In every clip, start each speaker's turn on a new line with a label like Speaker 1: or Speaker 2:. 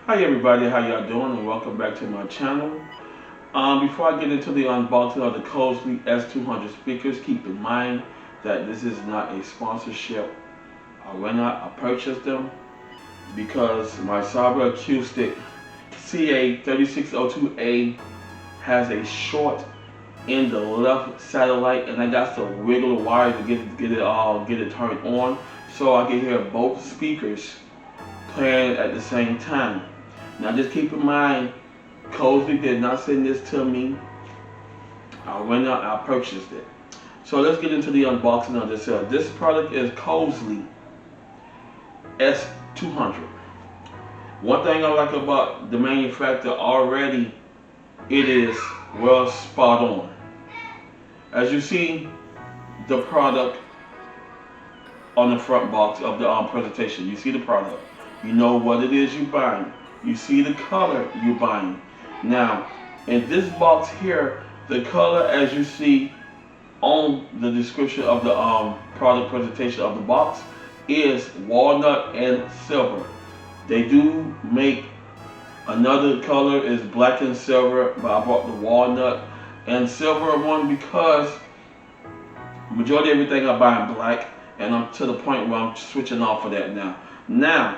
Speaker 1: Hi everybody, how y'all doing, and welcome back to my channel. Before I get into the unboxing of the Crosley S200 speakers, keep in mind that this is not a sponsorship. I purchased them because my Cyber Acoustic CA-3602A has a short in the left satellite, and I got to wiggle the wire to get it turned on, so I can hear both speakers playing at the same time. Now just keep in mind, Crosley did not send this to me. I went out, I purchased it. So let's get into the unboxing of this. This product is Crosley S200. One thing I like about the manufacturer already, it is well spot on. As you see the product on the front box of the presentation, you see the product. You know what it is you're buying. You see the color you're buying. Now, in this box here, the color, as you see on the description of the product presentation of the box, is walnut and silver. They do make another color is black and silver, but I bought the walnut and silver one because majority of everything I buy in black, and I'm to the point where I'm switching off of that now. Now,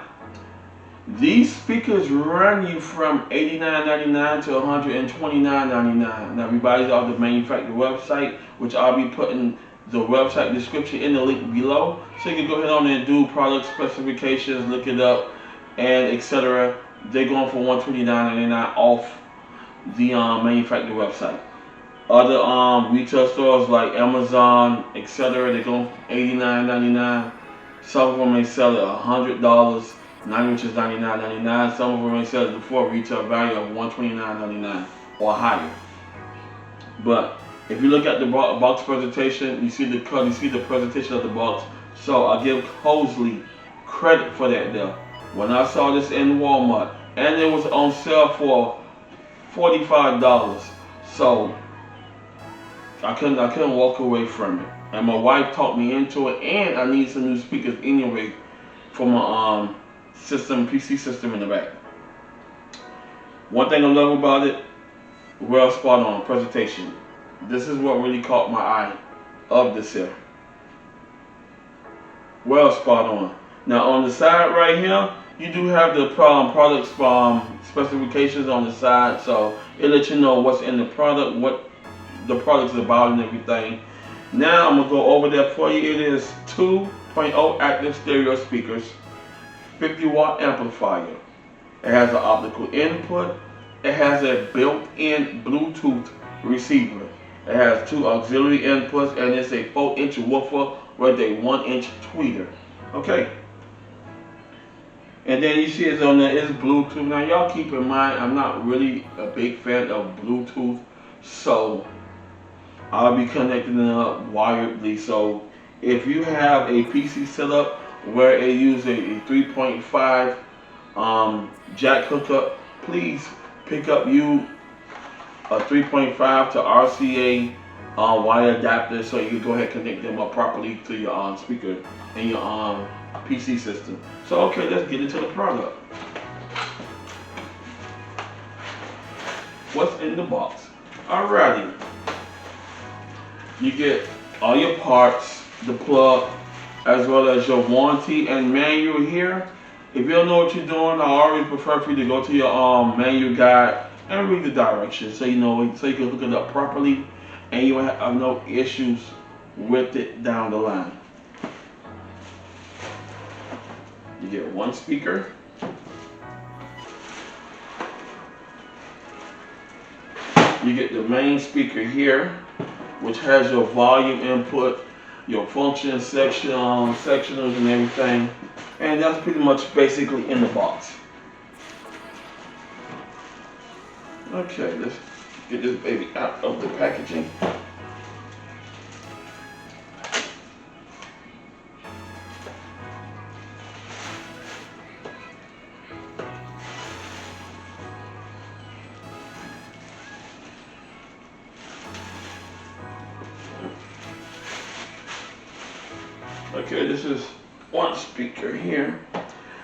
Speaker 1: these speakers run you from $89.99 to $129.99. Now, everybody's off the manufacturer website, which I'll be putting the website description in the link below, so you can go ahead on and do product specifications, look it up, and etc. They're going for $129.99 off the manufacturer website. Other retail stores like Amazon, etc., they're going for $89.99. Some of them may sell it $100. Which is $99.99. Some of them may sell it for a retail value of $129.99 or higher. But if you look at the box presentation, you see the color, you see the presentation of the box. So I give Crosley credit for that there. When I saw this in Walmart, and it was on sale for $45, so I couldn't walk away from it. And my wife talked me into it, and I need some new speakers anyway for my PC system in the back. One thing I love about it, well spot on presentation. This is what really caught my eye of this here. Well spot on. Now on the side right here, you do have the product specifications on the side, so it lets you know what's in the product, what the product is about, and everything. Now I'm gonna go over that for you. It is 2.0 active stereo speakers, 50-watt amplifier. It has an optical input. It has a built-in Bluetooth receiver. It has two auxiliary inputs, and it's a 4-inch woofer with a 1-inch tweeter. Okay. And then you see it's on there, it's Bluetooth. Now y'all keep in mind, I'm not really a big fan of Bluetooth, so I'll be connecting it up wiredly. So if you have a PC setup where it uses a 3.5 jack hookup, please pick up you a 3.5 to RCA wire adapter, so you can go ahead and connect them up properly to your speaker and your PC system. So okay, let's get into the product. What's in the box? Alrighty, you get all your parts, the plug, as well as your warranty and manual here. If you don't know what you're doing, I always prefer for you to go to your manual guide and read the directions, so you know, so you can hook it up properly and you won't have no issues with it down the line. You get one speaker. You get the main speaker here, which has your volume input, your function sectionals and everything, and that's pretty much basically in the box. Okay, let's get this baby out of the packaging. Okay, this is one speaker here.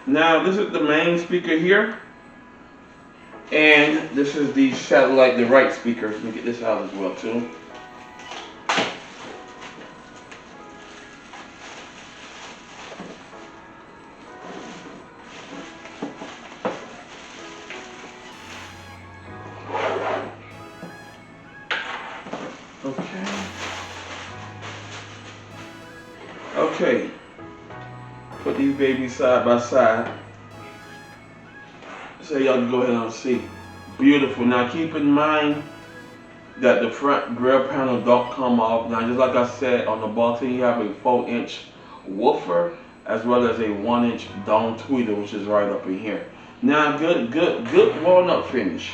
Speaker 1: Now this is the main speaker here, and this is the satellite, the right speaker. Let me get this out as well too. Okay, put these babies side by side so y'all can go ahead and see. Beautiful. Now keep in mind that the front grill panel don't come off. Now just like I said, on the bottom you have a 4-inch woofer as well as a 1-inch dome tweeter, which is right up in here. Now good walnut finish.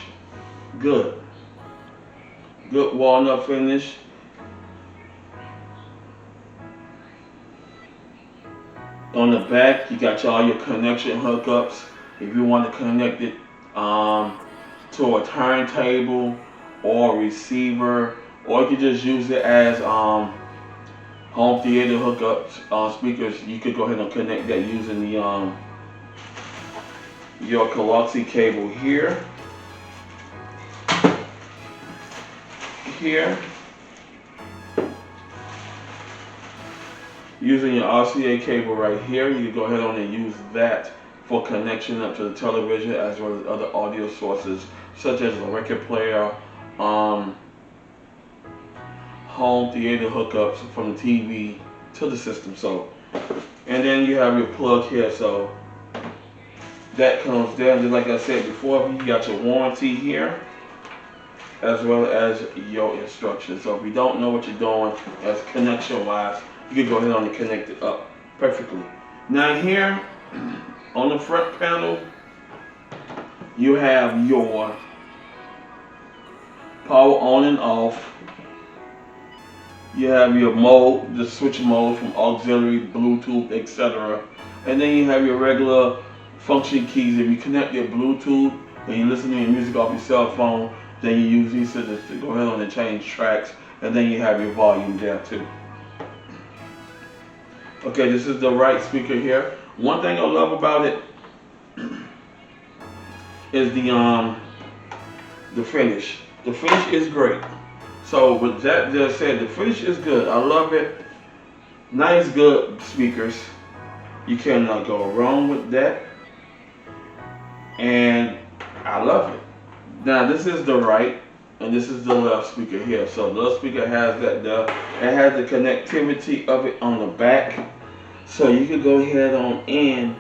Speaker 1: Good walnut finish. On the back, you got all your connection hookups. If you want to connect it to a turntable or a receiver, or you can just use it as home theater hookups, speakers, you could go ahead and connect that using the your Crosley cable here, using your RCA cable right here. You can go ahead on and use that for connection up to the television as well as other audio sources such as a record player, home theater hookups from the TV to the system. So, and then you have your plug here, so that comes down. Just like I said before, you got your warranty here as well as your instructions. So if you don't know what you're doing as connection wise, you can go ahead on and connect it up perfectly. Now here on the front panel, you have your power on and off. You have your mode, the switch mode from auxiliary, Bluetooth, etc. And then you have your regular function keys. If you connect your Bluetooth and you listen to your music off your cell phone, then you use these to go ahead on and change tracks. And then you have your volume there too. Okay, this is the right speaker here. One thing I love about it is the finish. The finish is great. So with that just said, the finish is good. I love it. Nice, good speakers. You cannot go wrong with that. And I love it. Now this is the right and this is the left speaker here. So the left speaker has that there. It has the connectivity of it on the back. So you can go ahead on and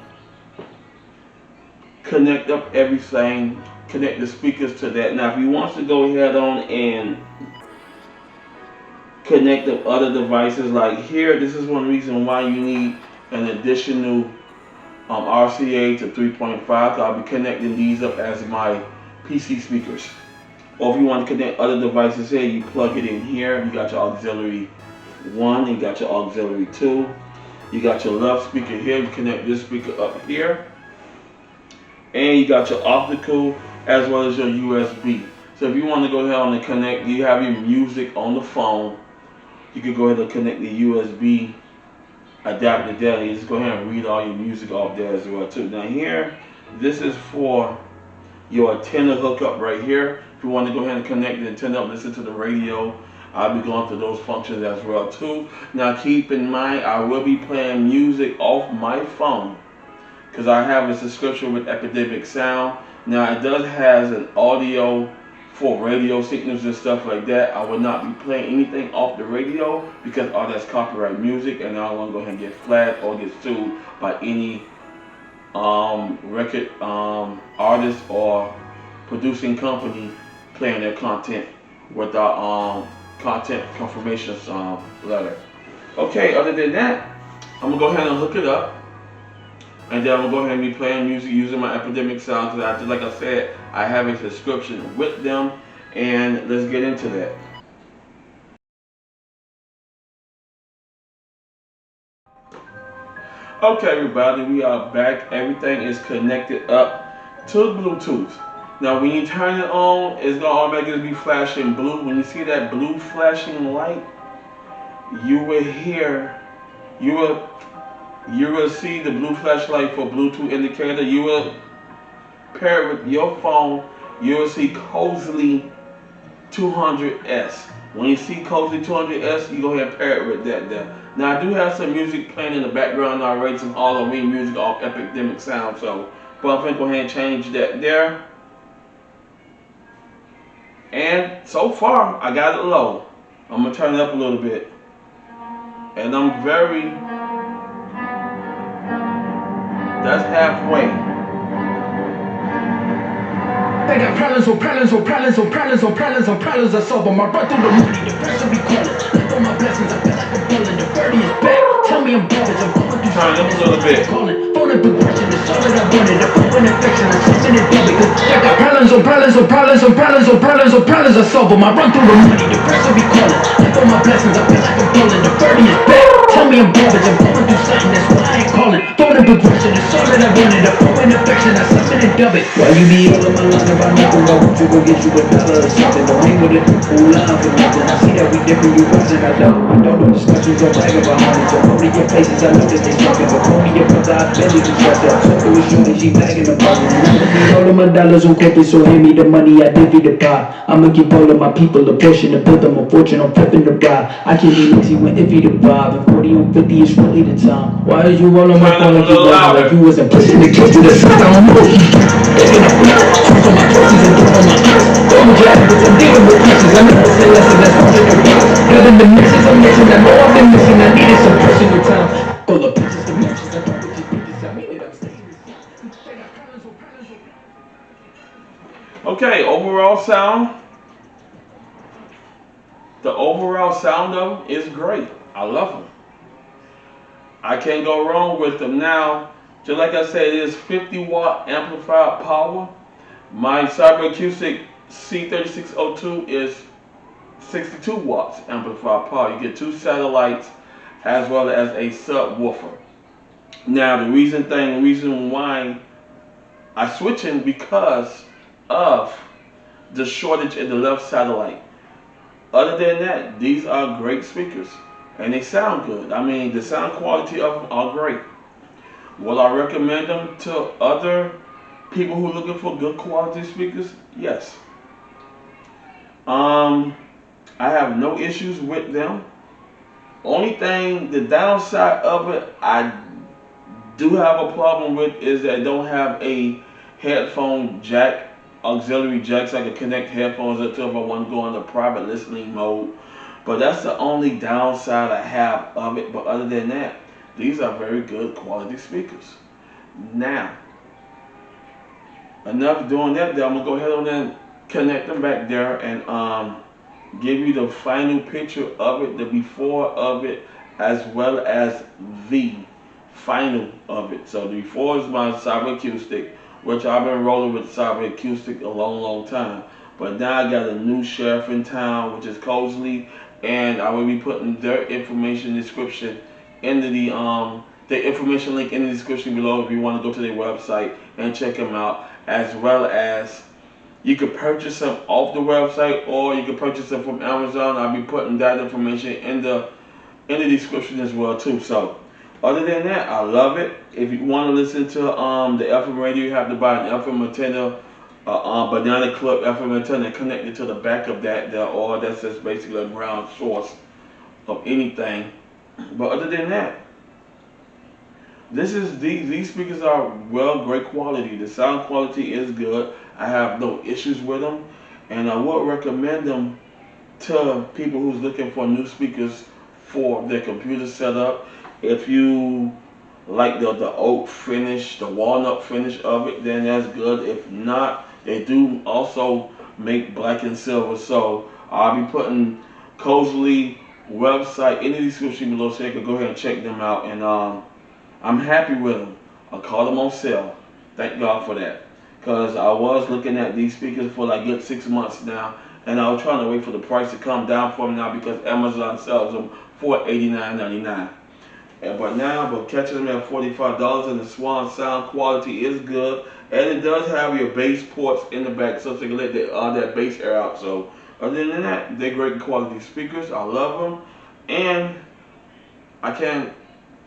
Speaker 1: connect up everything, connect the speakers to that. Now if you want to go ahead on and connect up other devices like here, this is one reason why you need an additional RCA to 3.5. I'll be connecting these up as my PC speakers. Or if you want to connect other devices here, you plug it in here. You got your auxiliary 1, you got your auxiliary 2. You got your left speaker here, you connect this speaker up here. And you got your optical as well as your USB. So if you want to go ahead and connect, you have your music on the phone, you can go ahead and connect the USB adapter there. You just go ahead and read all your music off there as well too. Now here, this is for your antenna hookup right here. If you want to go ahead and connect the antenna up, listen to the radio, I'll be going through those functions as well too. Now keep in mind, I will be playing music off my phone because I have a subscription with Epidemic Sound. Now it does has an audio for radio signals and stuff like that. I will not be playing anything off the radio because all that's copyright music, and I don't want to go ahead and get flagged or get sued by any record artist or producing company playing their content without content confirmation letter. Okay, other than that, I'm gonna go ahead and hook it up, and then I'm gonna go ahead and be playing music using my Epidemic Sound. Because like I said, I have a subscription with them, and let's get into that. Okay, everybody, we are back. Everything is connected up to Bluetooth. Now when you turn it on, it's gonna automatically be flashing blue. When you see that blue flashing light, you will You will see the blue flashlight for Bluetooth indicator. You will pair it with your phone. You will see Crosley 200S. When you see Crosley 200S, you go ahead and pair it with that there. Now I do have some music playing in the background already, some Halloween music off Epidemic Sound, so but I'm going to go ahead and change that there. And so far, I got it low. I'm going to turn it up a little bit. And I'm that's halfway.
Speaker 2: They got problems on problems on problems on problems on problems on problems. I solve them. I run through the money. The pressure be calling. Live on my blessings. I feel like I'm falling. The 30 is back. Tell me I'm garbage. I'm going through
Speaker 1: turn it up a little bit.
Speaker 2: Calling. Phone and progression. It's all that I wanted. The phone and affection. I'm something to do because I got problems on problems on problems on problems on problems on problems. I solve them. I run through the money. The pressure be calling. Live on my blessings. I feel like I'm falling. The 30 is back. Tell me I'm garbage. I'm going through something. That's why I ain't calling. Phone and progression. It's all that I wanted. The phone and affection. I'm something to dub it. Why you be all on my line about nothing? Why would you go get you $1 or something? Don't hang with it. Fool line for nothing. I see that we different. You wasn't. I don't know discussions or brag about money. So go to your places. I know that they talking. But call me your brother. I barely can trust that. So it was shooting. She bagging the bottle. And I need all of my dollars on corporate. So hand me the money. I divvy the pot. I'ma give all of my people a portion to build them a fortune. I'm flipping the ride. I can't be lazy when iffy the vibe. And 40 on 50 is really the time. Why is you all on my phone like you wasn't? Like you wasn't pushing the kids to the side. I don't know if you picking up on my choices and throwing my eyes. Don't jab with I'm dealing with pieces. I never say lessons. That's all in the rise. Better than the misses I'm missing. I know I've been missing. I needed some personal time. Full of pictures to matches. I thought with your bitches. I mean it. I'm staying the same.
Speaker 1: Okay, overall sound. The overall sound of them is great. I love them. I can't go wrong with them. Now, just like I said, it is 50 watt amplified power. My Cyber Acoustic C-3602 is 62 watts amplified power. You get 2 satellites as well as a subwoofer. Now, the reason why I switching because of the shortage in the left satellite. Other than that, these are great speakers and they sound good. I mean, the sound quality of them are great. Will I recommend them to other people who are looking for good quality speakers? Yes. I have no issues with them. Only thing, the downside of it, I do have a problem with is that I don't have a headphone jack, auxiliary jack, so I can connect headphones up to if I want to go into private listening mode. But that's the only downside I have of it. But other than that, these are very good quality speakers. Now, enough doing that, I'm gonna go ahead on and connect them back there and give you the final picture of it, the before of it, as well as the final of it. So the before is my Cyber Acoustic, which I've been rolling with Cyber Acoustic a long time. But now I got a new sheriff in town, which is Crosley, and I will be putting their information description into the information link in the description below if you want to go to their website and check them out, as well as you can purchase them off the website or you can purchase them from Amazon. I'll be putting that information in the description as well too. So other than that, I love it. If you want to listen to the FM radio, you have to buy an FM antenna, banana clip FM antenna connected to the back of that, or that's just basically a ground source of anything. But other than that, these speakers are great quality. The sound quality is good. I have no issues with them, and I would recommend them to people who's looking for new speakers for their computer setup. If you like the oak finish, the walnut finish of it, then that's good. If not, they do also make black and silver. So I'll be putting Crosley website in the description below so you can go ahead and check them out. And I'm happy with them. I caught them on sale. Thank God for that. Because I was looking at these speakers for like good 6 months now, and I was trying to wait for the price to come down for them now because Amazon sells them for $89.99. But now, but catching them at $45, and the Swan sound quality is good, and it does have your bass ports in the back, so you can let that bass air out. So other than that, they're great quality speakers. I love them, and I can't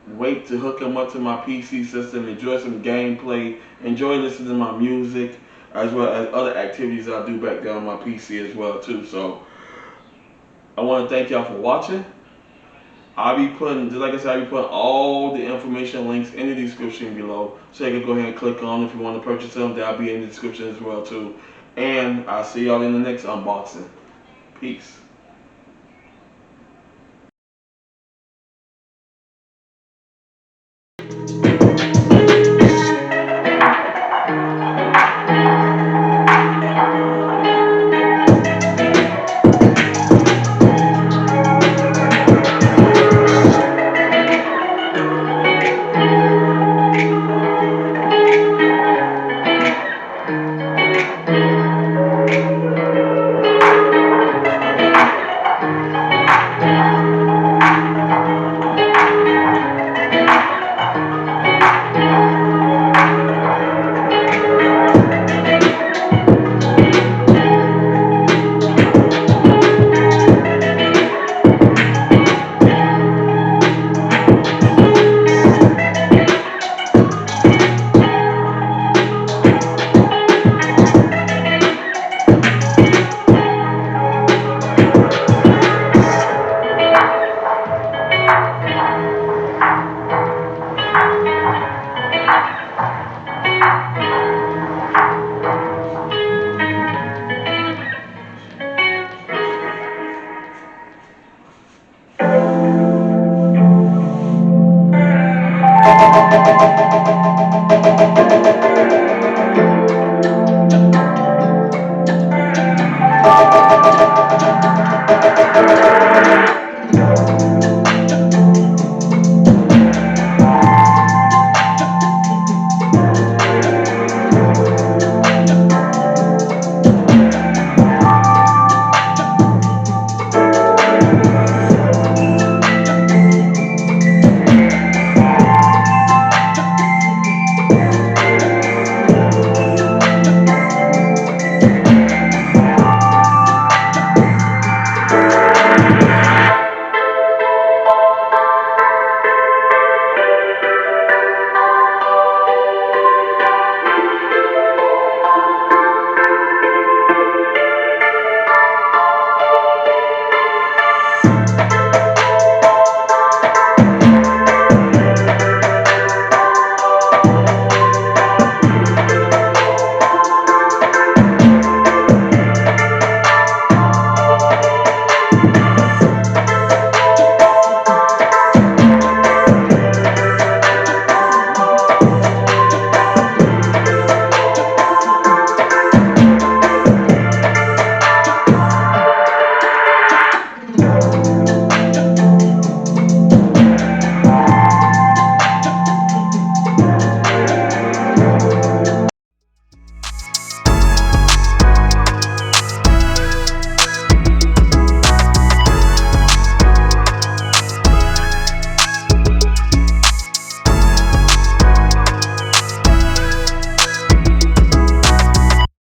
Speaker 1: wait to hook them up to my PC system, enjoy some gameplay, enjoy listening to my music, as well as other activities I do back there on my PC as well too. So I want to thank y'all for watching. I'll be putting, just like I said, I'll be putting all the information links in the description below, so you can go ahead and click on if you want to purchase them. That'll be in the description as well too. And I'll see y'all in the next unboxing. Peace.